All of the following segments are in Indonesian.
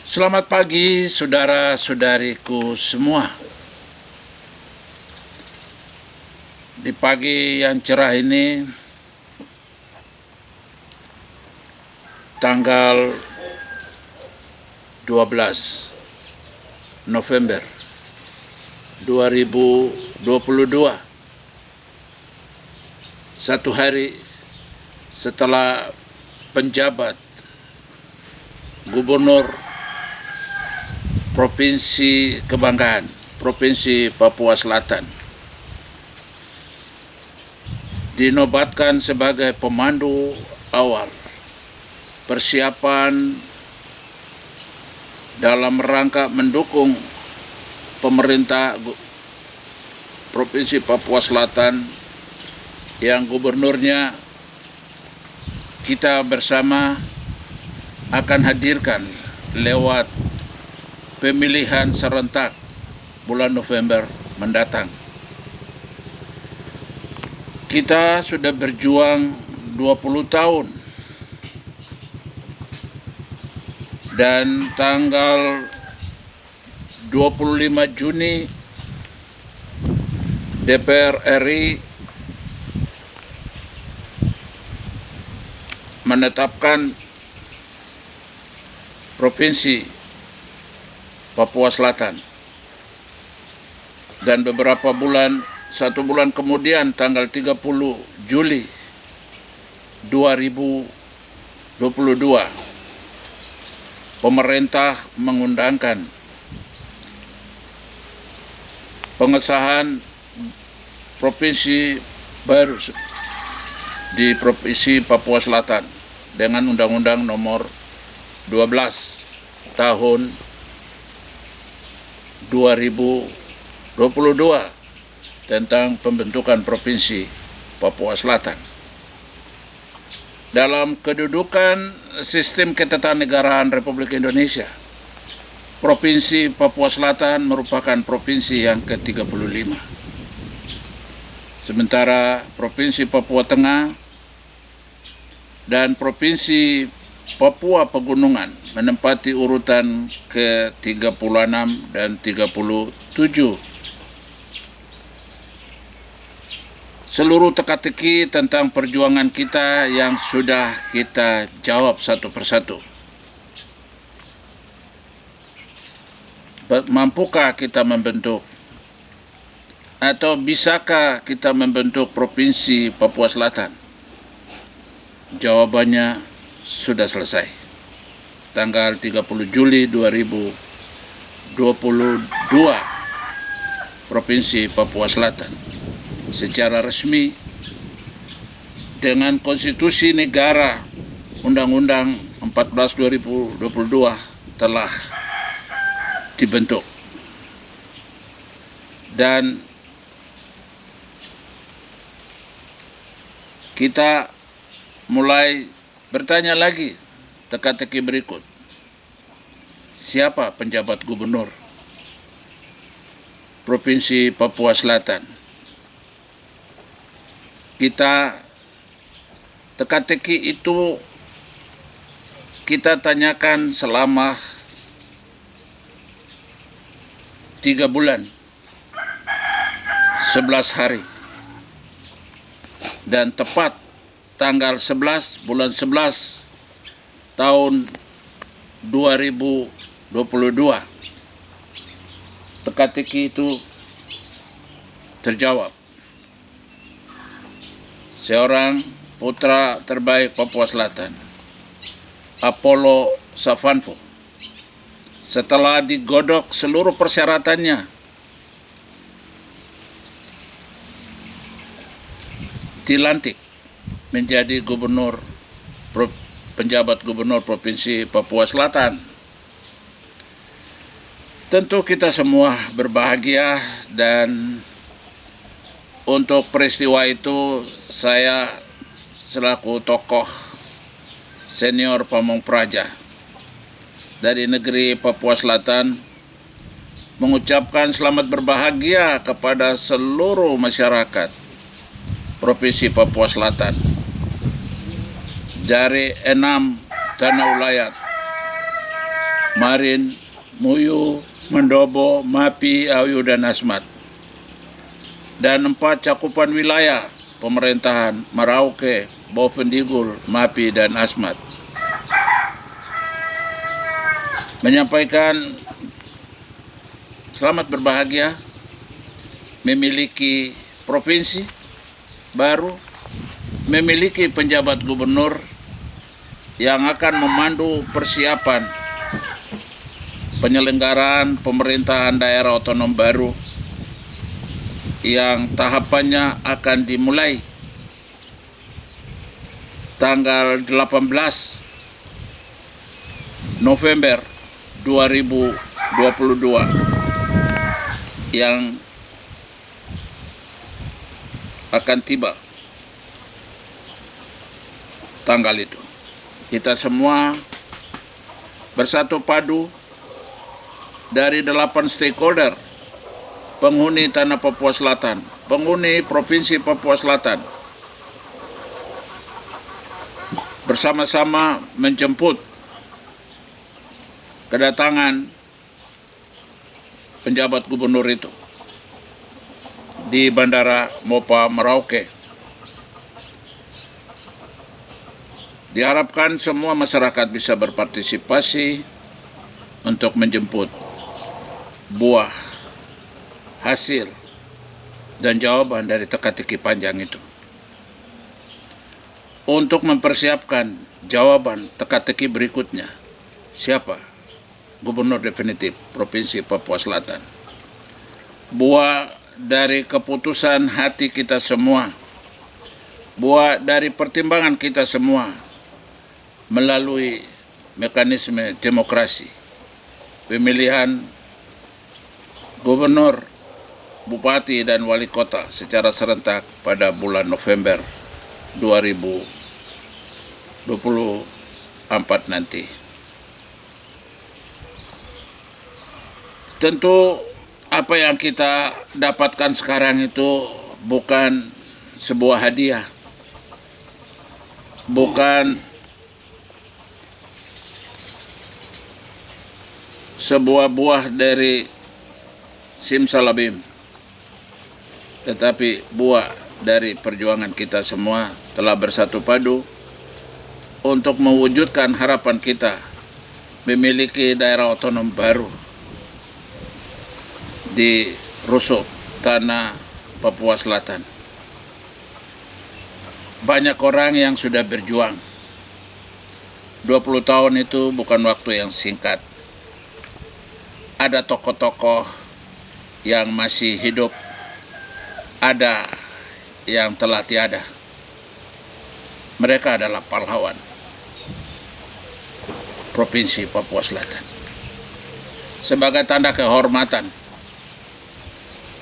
Selamat pagi saudara-saudariku semua. Di pagi yang cerah ini, tanggal 12 November 2022, satu hari setelah penjabat Gubernur Provinsi Kebanggaan, Provinsi Papua Selatan, dinobatkan sebagai pemandu awal persiapan dalam rangka mendukung pemerintah Provinsi Papua Selatan yang gubernurnya kita bersama akan hadirkan lewat pemilihan serentak bulan November mendatang. Kita sudah berjuang 20 tahun dan tanggal 25 Juni DPR RI menetapkan Provinsi Papua Selatan, dan satu bulan kemudian tanggal 30 Juli 2022 pemerintah mengundangkan pengesahan provinsi baru di Provinsi Papua Selatan dengan Undang-Undang Nomor 12 tahun 2022 tentang pembentukan Provinsi Papua Selatan. Dalam kedudukan sistem ketatanegaraan Republik Indonesia, Provinsi Papua Selatan merupakan provinsi yang ke-35. Sementara Provinsi Papua Tengah dan Provinsi Papua Pegunungan menempati urutan ke-36 dan 37. Seluruh teka-teki tentang perjuangan kita yang sudah kita jawab satu persatu. Mampukah kita membentuk atau bisakah kita membentuk Provinsi Papua Selatan? Jawabannya sudah selesai. Tanggal 30 Juli 2022, Provinsi Papua Selatan secara resmi dengan konstitusi negara Undang-Undang 14 2022 telah dibentuk. Dan kita mulai bertanya lagi teka-teki berikut. Siapa penjabat gubernur Provinsi Papua Selatan? Kita teka-teki itu kita tanyakan selama 3 bulan 11 hari, dan tepat tanggal 11 bulan 11 tahun 2022 teka-teki itu terjawab. Seorang putra terbaik Papua Selatan, Apollo Savanpo, setelah digodok seluruh persyaratannya, dilantik menjadi penjabat gubernur Provinsi Papua Selatan. Tentu kita semua berbahagia, dan untuk peristiwa itu saya selaku tokoh senior Pamong Praja dari negeri Papua Selatan mengucapkan selamat berbahagia kepada seluruh masyarakat Provinsi Papua Selatan dari 6 tanah ulayat Marin, Muyu, Mendobo, Mapi, Ayu, dan Asmat. Dan 4 cakupan wilayah pemerintahan Merauke, Bovendigul, Mapi, dan Asmat. Menyampaikan selamat berbahagia memiliki provinsi baru, memiliki penjabat gubernur yang akan memandu persiapan penyelenggaraan pemerintahan daerah otonom baru yang tahapannya akan dimulai tanggal 18 November 2022 yang akan tiba tanggal itu. Kita semua bersatu padu dari 8 stakeholder, penghuni tanah Papua Selatan, penghuni Provinsi Papua Selatan, bersama-sama menjemput kedatangan penjabat gubernur itu di Bandara Mopa Merauke. Diharapkan semua masyarakat bisa berpartisipasi untuk menjemput buah hasil dan jawaban dari teka-teki panjang itu. Untuk mempersiapkan jawaban teka-teki berikutnya, siapa gubernur definitif Provinsi Papua Selatan? Buah dari keputusan hati kita semua, buah dari pertimbangan kita semua melalui mekanisme demokrasi, pemilihan gubernur, bupati, dan wali kota secara serentak pada bulan November 2024 nanti. Tentu apa yang kita dapatkan sekarang itu bukan sebuah hadiah, bukan sebuah buah dari simsalabim, tetapi buah dari perjuangan kita semua telah bersatu padu untuk mewujudkan harapan kita memiliki daerah otonom baru di rusuk tanah Papua Selatan. Banyak orang yang sudah berjuang. 20 tahun itu bukan waktu yang singkat. Ada tokoh-tokoh yang masih hidup, ada yang telah tiada. Mereka adalah pahlawan Provinsi Papua Selatan. Sebagai tanda kehormatan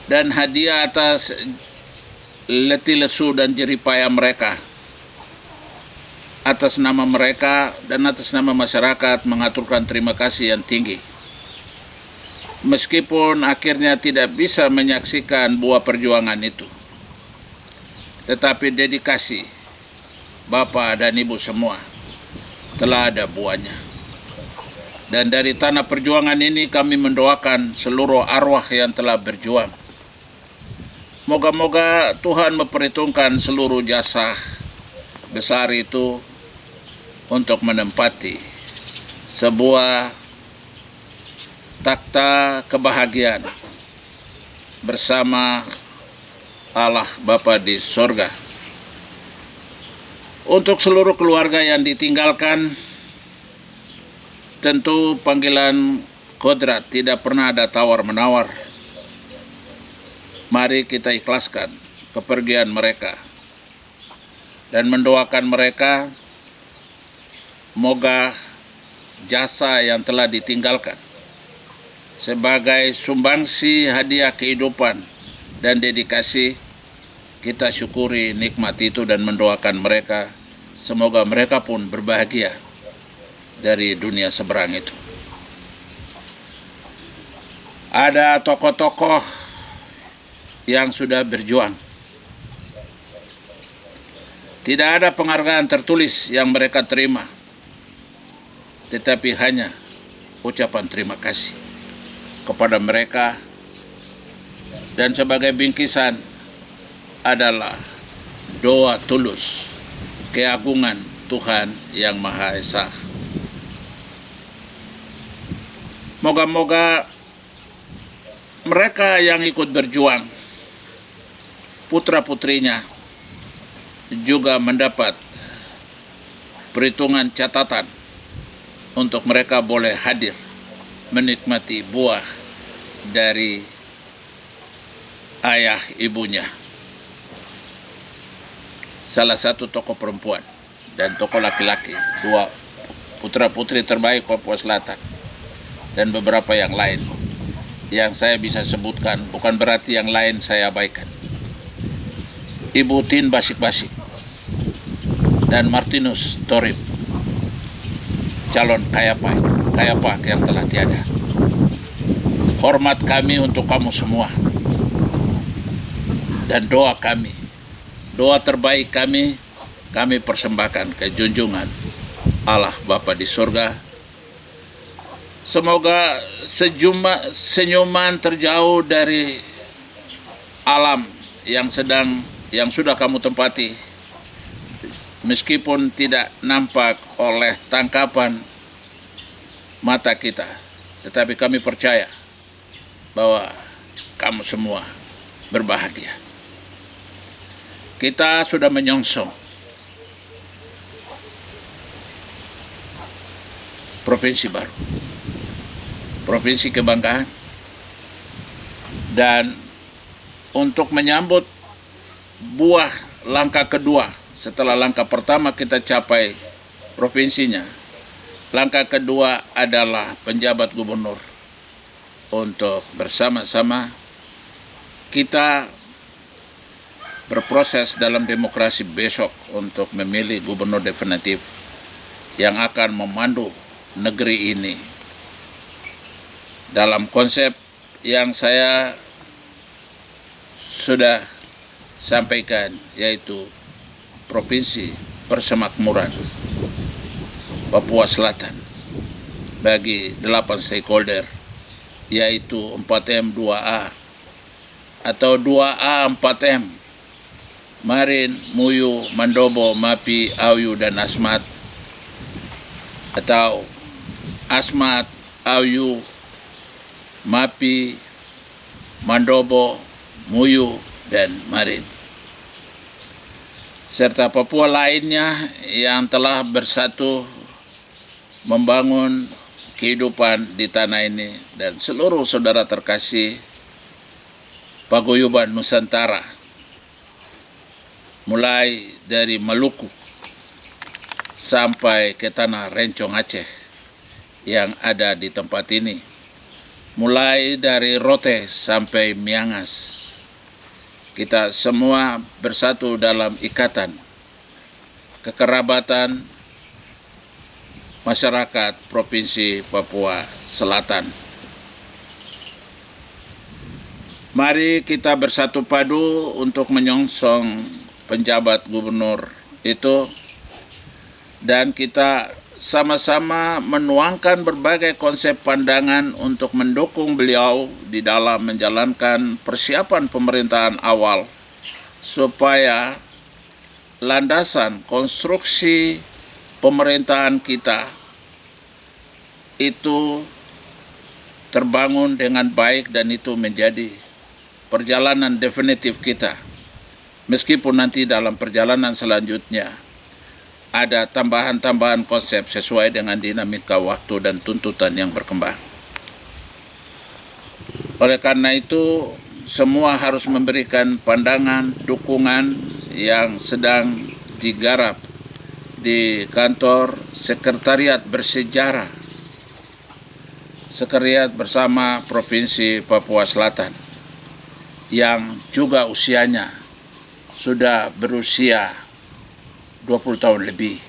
dan hadiah atas letih lesu dan jeripaya mereka, atas nama mereka dan atas nama masyarakat mengaturkan terima kasih yang tinggi. Meskipun akhirnya tidak bisa menyaksikan buah perjuangan itu, tetapi dedikasi Bapak dan Ibu semua telah ada buahnya. Dan dari tanah perjuangan ini kami mendoakan seluruh arwah yang telah berjuang. Moga-moga Tuhan memperhitungkan seluruh jasa besar itu untuk menempati sebuah takhta kebahagiaan bersama Allah Bapa di sorga. Untuk seluruh keluarga yang ditinggalkan, tentu panggilan kodrat tidak pernah ada tawar-menawar. Mari kita ikhlaskan kepergian mereka dan mendoakan mereka, moga jasa yang telah ditinggalkan sebagai sumbangsi hadiah kehidupan dan dedikasi, kita syukuri nikmat itu dan mendoakan mereka, semoga mereka pun berbahagia dari dunia seberang itu. Ada tokoh-tokoh yang sudah berjuang. Tidak ada penghargaan tertulis yang mereka terima, tetapi hanya ucapan terima kasih kepada mereka, dan sebagai bingkisan adalah doa tulus keagungan Tuhan Yang Maha Esa. Moga-moga mereka yang ikut berjuang, putra-putrinya juga mendapat perhitungan catatan untuk mereka boleh hadir menikmati buah dari ayah ibunya. Salah satu tokoh perempuan dan tokoh laki-laki, 2 putra-putri terbaik Papua Selatan, dan beberapa yang lain yang saya bisa sebutkan, bukan berarti yang lain saya abaikan. Ibu Tin Basik-Basik dan Martinus Torip, calon Kayapak yang telah tiada. Hormat kami untuk kamu semua, dan doa kami, doa terbaik kami persembahkan ke junjungan Allah Bapa di surga. Semoga senyuman terjauh dari alam yang sudah kamu tempati, meskipun tidak nampak oleh tangkapan mata kita, tetapi kami percaya bahwa kamu semua berbahagia. Kita sudah menyongsong provinsi baru, provinsi kebanggaan, dan untuk menyambut buah langkah kedua setelah langkah pertama kita capai provinsinya, langkah kedua adalah penjabat gubernur untuk bersama-sama kita berproses dalam demokrasi besok untuk memilih gubernur definitif yang akan memandu negeri ini dalam konsep yang saya sudah sampaikan, yaitu Provinsi Persemakmuran Papua Selatan bagi 8 stakeholder, yaitu 4M 2A atau 2A 4M, Marin, Muyu, Mandobo, Mapi, Auyu, dan Asmat, atau Asmat, Auyu, Mapi, Mandobo, Muyu, dan Marin, serta Papua lainnya yang telah bersatu membangun kehidupan di tanah ini, dan seluruh saudara terkasih paguyuban Nusantara, mulai dari Maluku sampai ke tanah Rencong Aceh yang ada di tempat ini, mulai dari Rote sampai Miangas. Kita semua bersatu dalam ikatan kekerabatan masyarakat Provinsi Papua Selatan. Mari kita bersatu padu untuk menyongsong penjabat gubernur itu, dan kita sama-sama menuangkan berbagai konsep pandangan untuk mendukung beliau di dalam menjalankan persiapan pemerintahan awal, supaya landasan konstruksi pemerintahan kita itu terbangun dengan baik, dan itu menjadi perjalanan definitif kita. Meskipun nanti dalam perjalanan selanjutnya ada tambahan-tambahan konsep sesuai dengan dinamika waktu dan tuntutan yang berkembang. Oleh karena itu, semua harus memberikan pandangan, dukungan yang sedang digarap di kantor Sekretariat Bersejarah, Sekretariat Bersama Provinsi Papua Selatan, yang juga usianya sudah berusia 20 tahun lebih.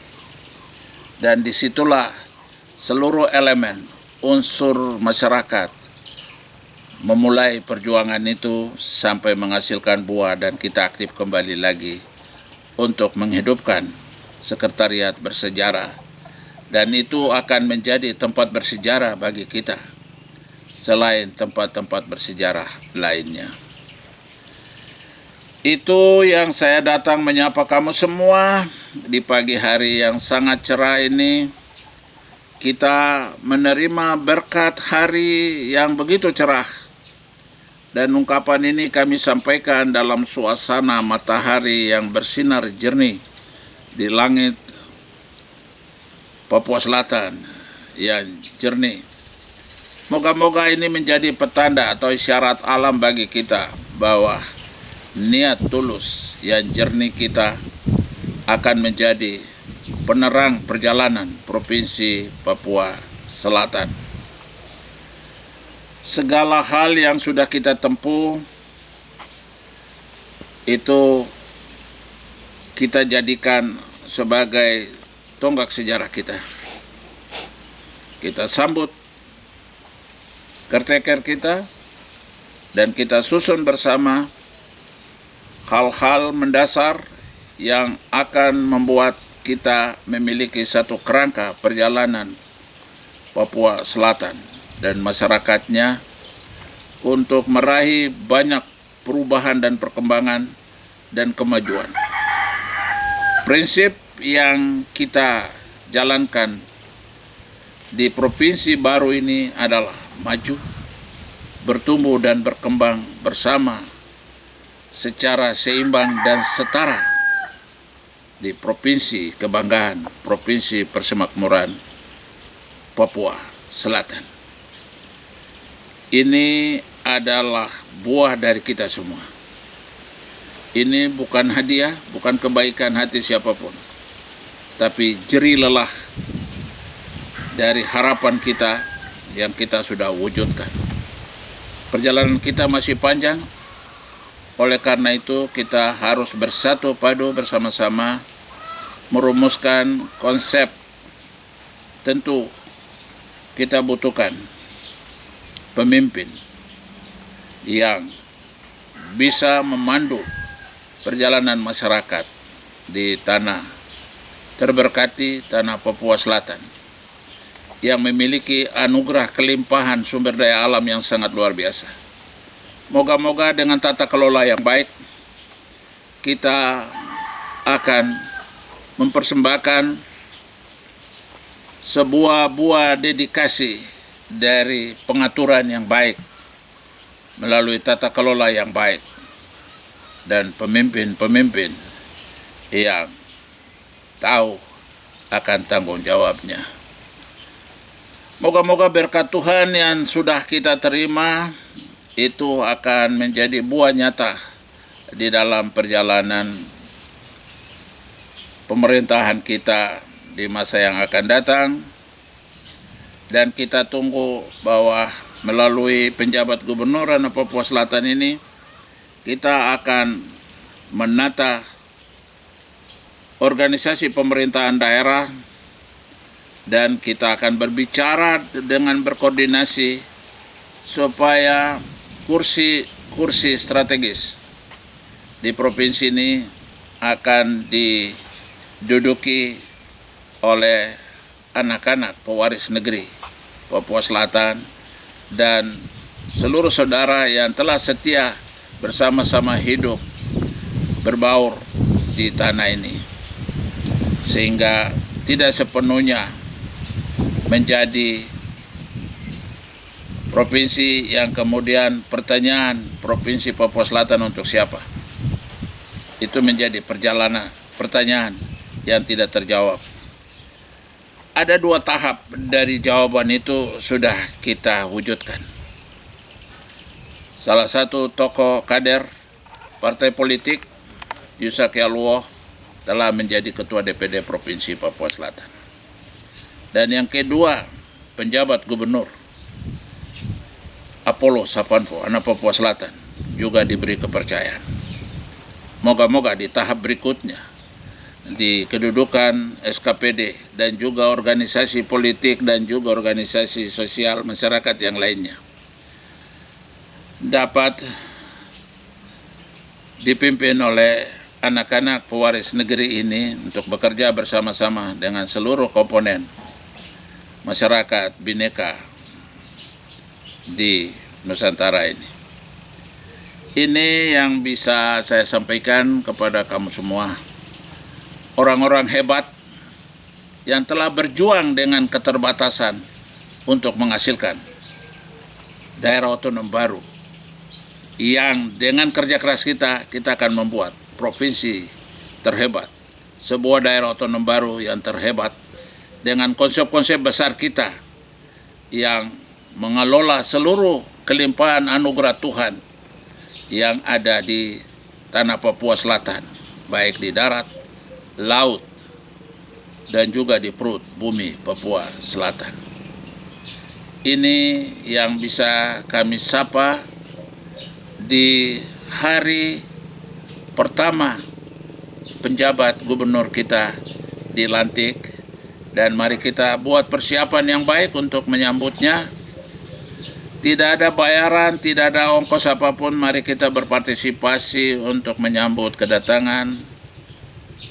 Dan disitulah seluruh elemen unsur masyarakat memulai perjuangan itu sampai menghasilkan buah, dan kita aktif kembali lagi untuk menghidupkan Sekretariat Bersejarah dan itu akan menjadi tempat bersejarah bagi kita selain tempat-tempat bersejarah lainnya. Itu yang saya datang menyapa kamu semua di pagi hari yang sangat cerah ini. Kita menerima berkat hari yang begitu cerah. Dan ungkapan ini kami sampaikan dalam suasana matahari yang bersinar jernih di langit Papua Selatan yang jernih. Moga-moga ini menjadi petanda atau isyarat alam bagi kita bahwa niat tulus yang jernih kita akan menjadi penerang perjalanan Provinsi Papua Selatan. Segala hal yang sudah kita tempuh itu kita jadikan sebagai tonggak sejarah kita. Kita sambut caretaker kita dan kita susun bersama hal-hal mendasar yang akan membuat kita memiliki satu kerangka perjalanan Papua Selatan dan masyarakatnya untuk meraih banyak perubahan dan perkembangan dan kemajuan. Prinsip yang kita jalankan di provinsi baru ini adalah maju, bertumbuh dan berkembang bersama secara seimbang dan setara di provinsi kebanggaan, provinsi persemakmuran Papua Selatan. Ini adalah buah dari kita semua. Ini bukan hadiah, bukan kebaikan hati siapapun, tapi jerih lelah dari harapan kita yang kita sudah wujudkan. Perjalanan kita masih panjang, oleh karena itu kita harus bersatu padu bersama-sama merumuskan konsep. Tentu kita butuhkan pemimpin yang bisa memandu perjalanan masyarakat di tanah terberkati, tanah Papua Selatan, yang memiliki anugerah kelimpahan sumber daya alam yang sangat luar biasa. Moga-moga dengan tata kelola yang baik, kita akan mempersembahkan sebuah buah dedikasi dari pengaturan yang baik melalui tata kelola yang baik dan pemimpin-pemimpin yang tahu akan tanggung jawabnya. Moga-moga berkat Tuhan yang sudah kita terima itu akan menjadi buah nyata di dalam perjalanan pemerintahan kita di masa yang akan datang. Dan kita tunggu bahwa melalui penjabat gubernuran Papua Selatan ini kita akan menata organisasi pemerintahan daerah dan kita akan berbicara dengan berkoordinasi supaya kursi strategis di provinsi ini akan diduduki oleh anak-anak pewaris negeri Papua Selatan dan seluruh saudara yang telah setia bersama-sama hidup berbaur di tanah ini, sehingga tidak sepenuhnya menjadi provinsi yang kemudian pertanyaan provinsi Papua Selatan untuk siapa. Itu menjadi pertanyaan yang tidak terjawab. Ada 2 tahap dari jawaban itu sudah kita wujudkan. Salah satu tokoh kader partai politik, Yusak Yaluo, telah menjadi ketua DPD Provinsi Papua Selatan. Dan yang kedua, penjabat gubernur Apollo Sapanpo, anak Papua Selatan, juga diberi kepercayaan. Moga-moga di tahap berikutnya, di kedudukan SKPD dan juga organisasi politik dan juga organisasi sosial masyarakat yang lainnya, dapat dipimpin oleh anak-anak pewaris negeri ini untuk bekerja bersama-sama dengan seluruh komponen masyarakat Bhinneka di Nusantara ini. Ini yang bisa saya sampaikan kepada kamu semua. Orang-orang hebat yang telah berjuang dengan keterbatasan untuk menghasilkan daerah otonom baru. Yang dengan kerja keras kita akan membuat provinsi terhebat. Sebuah daerah otonom baru yang terhebat dengan konsep-konsep besar kita yang mengelola seluruh kelimpahan anugerah Tuhan yang ada di tanah Papua Selatan, baik di darat, laut, dan juga di perut bumi Papua Selatan. Ini yang bisa kami sapa di hari pertama penjabat gubernur kita dilantik. Dan mari kita buat persiapan yang baik untuk menyambutnya. Tidak ada bayaran, tidak ada ongkos apapun. Mari kita berpartisipasi untuk menyambut kedatangan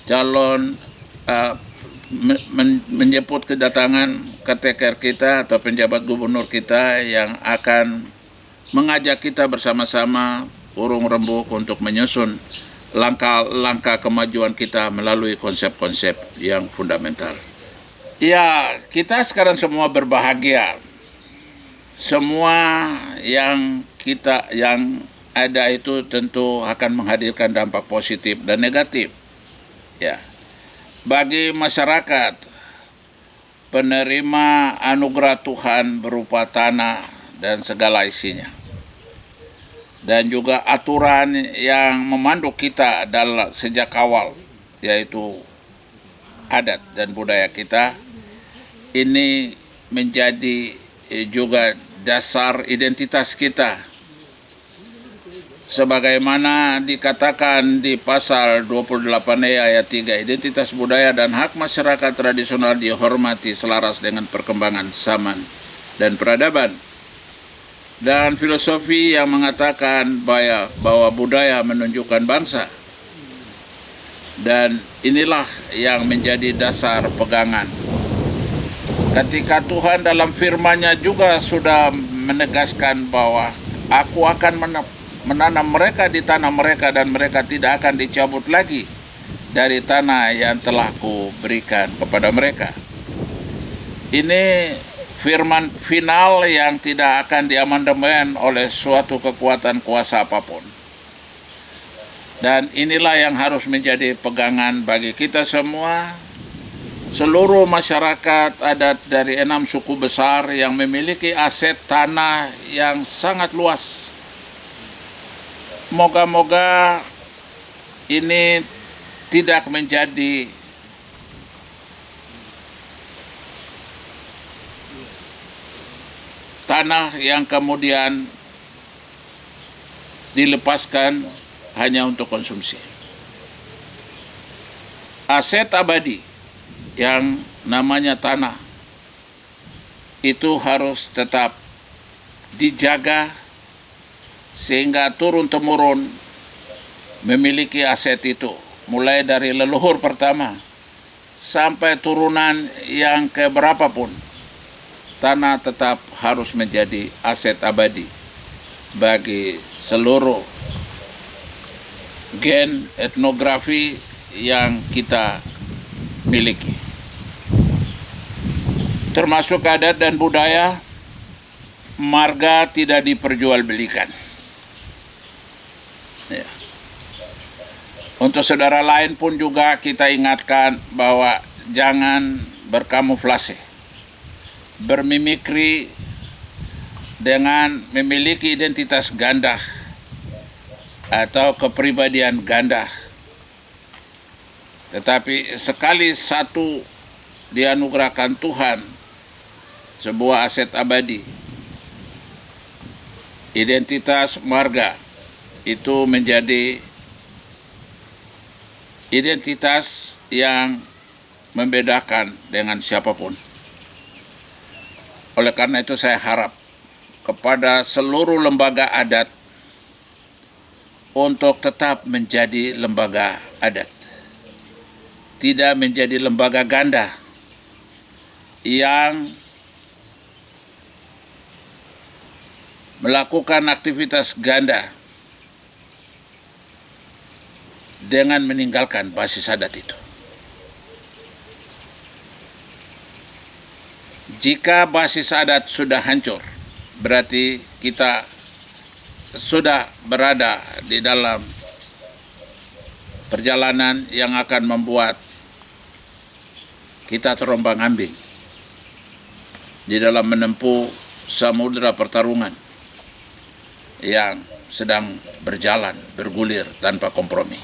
calon, menjemput kedatangan keteker kita atau penjabat gubernur kita yang akan mengajak kita bersama-sama urung rembuk untuk menyusun langkah-langkah kemajuan kita melalui konsep-konsep yang fundamental. Ya, kita sekarang semua berbahagia. Semua yang ada itu tentu akan menghadirkan dampak positif dan negatif. Ya. Bagi masyarakat, penerima anugerah Tuhan berupa tanah dan segala isinya. Dan juga aturan yang memandu kita sejak awal, yaitu adat dan budaya kita. Ini menjadi juga dasar identitas kita. Sebagaimana dikatakan di pasal 28E ayat 3, identitas budaya dan hak masyarakat tradisional dihormati selaras dengan perkembangan zaman dan peradaban. Dan filosofi yang mengatakan bahwa budaya menunjukkan bangsa. Dan inilah yang menjadi dasar pegangan. Ketika Tuhan dalam firman-Nya juga sudah menegaskan bahwa aku akan menanam mereka di tanah mereka dan mereka tidak akan dicabut lagi dari tanah yang telah kuberikan kepada mereka. Ini firman final yang tidak akan diamandemen oleh suatu kekuatan kuasa apapun. Dan inilah yang harus menjadi pegangan bagi kita semua. Seluruh masyarakat adat dari 6 suku besar yang memiliki aset tanah yang sangat luas. Moga-moga ini tidak menjadi tanah yang kemudian dilepaskan hanya untuk konsumsi. Aset abadi yang namanya tanah itu harus tetap dijaga sehingga turun-temurun memiliki aset itu, mulai dari leluhur pertama sampai turunan yang keberapapun. Tanah tetap harus menjadi aset abadi bagi seluruh gen etnografi yang kita miliki. Termasuk adat dan budaya, marga tidak diperjualbelikan. Ya. Untuk saudara lain pun juga kita ingatkan bahwa jangan berkamuflase, bermimikri dengan memiliki identitas ganda atau kepribadian ganda. Tetapi sekali satu dianugerahkan Tuhan sebuah aset abadi, identitas marga itu menjadi identitas yang membedakan dengan siapapun. Oleh karena itu saya harap kepada seluruh lembaga adat untuk tetap menjadi lembaga adat, tidak menjadi lembaga ganda yang melakukan aktivitas ganda dengan meninggalkan basis adat itu. Jika basis adat sudah hancur, berarti kita sudah berada di dalam perjalanan yang akan membuat kita terombang-ambing di dalam menempuh samudera pertarungan yang sedang berjalan, bergulir tanpa kompromi.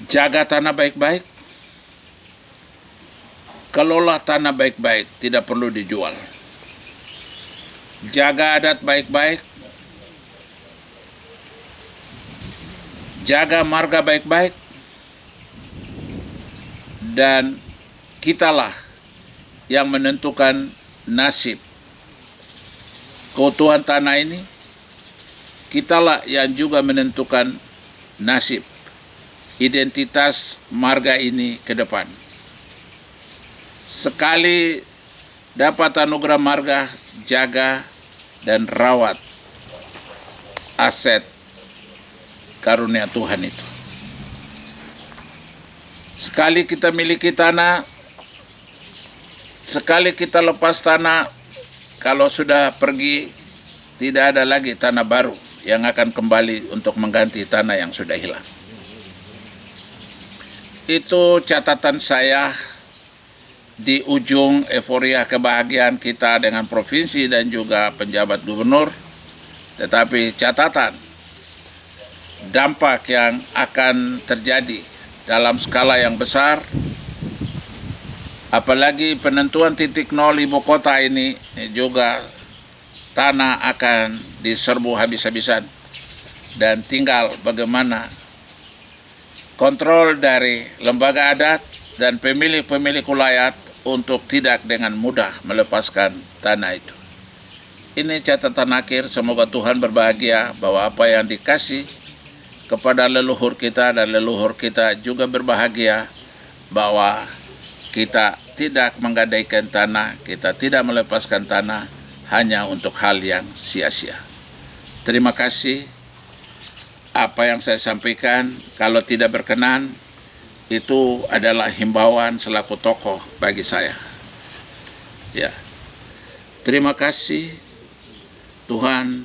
Jaga tanah baik-baik, kelola tanah baik-baik, tidak perlu dijual. Jaga adat baik-baik, jaga marga baik-baik, dan kitalah yang menentukan nasib keutuhan tanah ini. Kitalah yang juga menentukan nasib identitas marga ini ke depan. Sekali dapat anugerah marga, jaga dan rawat aset karunia Tuhan itu. Sekali kita miliki tanah, sekali kita lepas tanah, kalau sudah pergi tidak ada lagi tanah baru yang akan kembali untuk mengganti tanah yang sudah hilang. Itu catatan saya di ujung euforia kebahagiaan kita dengan provinsi dan juga penjabat gubernur. Tetapi catatan dampak yang akan terjadi dalam skala yang besar, apalagi penentuan titik nol ibu kota ini juga tanah akan diserbu habis-habisan, dan tinggal bagaimana kontrol dari lembaga adat dan pemilik-pemilik wilayah untuk tidak dengan mudah melepaskan tanah itu. Ini catatan akhir, semoga Tuhan berbahagia bahwa apa yang dikasih kepada leluhur kita dan leluhur kita juga berbahagia bahwa kita tidak menggadaikan tanah, kita tidak melepaskan tanah hanya untuk hal yang sia-sia. Terima kasih. Apa yang saya sampaikan, kalau tidak berkenan, itu adalah himbauan selaku tokoh bagi saya. Ya, terima kasih. Tuhan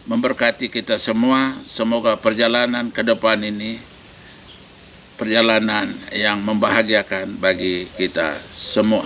memberkati kita semua. Semoga perjalanan ke depan ini perjalanan yang membahagiakan bagi kita semua.